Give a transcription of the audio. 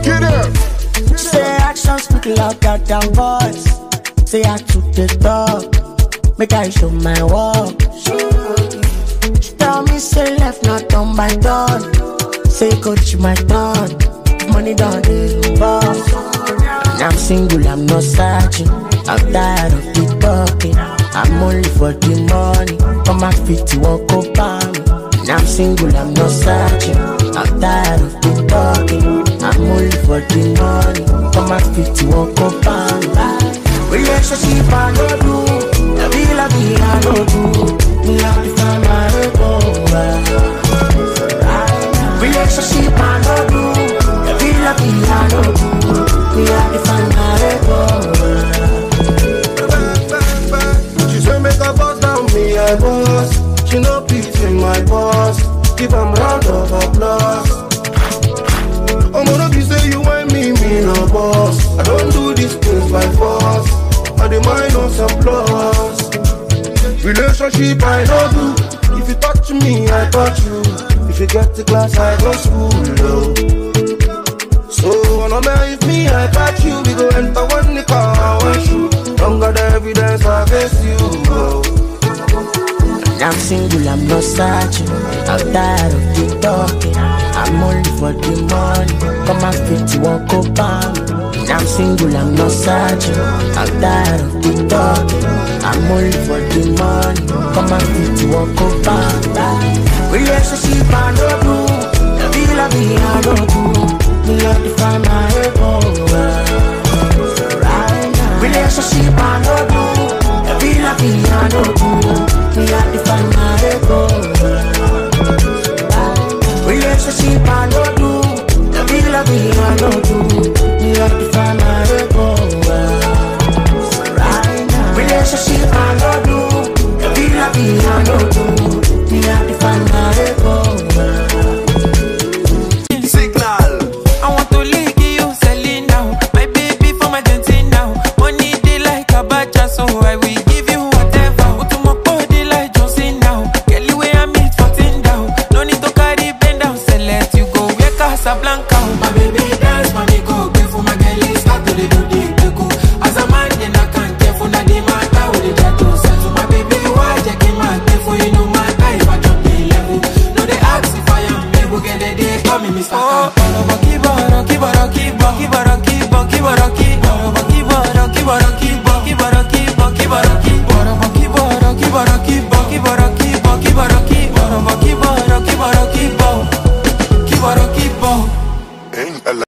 Get up. Say actions speak louder than voice. Say I took the talk, make I show my work. She tell me say left not done by done. Say coach my turn, money done the boss. And I'm single, I'm not searching. I'm tired of the talking. I'm only for the money. On my feet you won't go by me. And I'm single, I'm not searching. I'm tired of the talking. I'm only for the money. On my feet you won't go by me. Relationship I no do, I feel I no do. Me have to find my way. Relationship I no do, I feel I no do. Me have to find my way. She say make a boss down me, I boss. She no pity my boss. Give am round of applause. I'm gonna be say you want me no boss. I don't do these things by force. I demand on some flaws. Relationship I don't do. If you touch me, I touch you. If you get the class, I go school low. So when I'm if me, I catch you. We go enter one the car, one shoot. Don't got the evidence against you. And I'm single, I'm not searching. I'm tired of the talking. I'm only for the money. Come and fit you won't go by me. And I'm single, I'm not searching. I'm tired of the talking. I'm only for the money. Come and fit you won't go by me. Relationship I no do. I feel I don't do. Me love to find my right now. Relationship I no do. I feel I don't do. Me love to find my relationship I no do. I feel I don't do. Me love to find my right now. Relationship I no do. I feel I don't do. Me love to find my Signal. I want to lick you, Selena now. My baby for my dancing now. Money they like a bacha, so I will give you whatever. Put to my body like Johnson now. Girl, the way I meet 14 down. No need to carry bend down, say let you go. We're Casablanca. My baby dance, money go. Pay for my girl, start to do the go. As a man, then I can't care for the matter with the tattoo. So my baby, why checking my pay for you? No matter if I drop the level. No, they ask if I am able, get the day, call me Mr. Oh, keep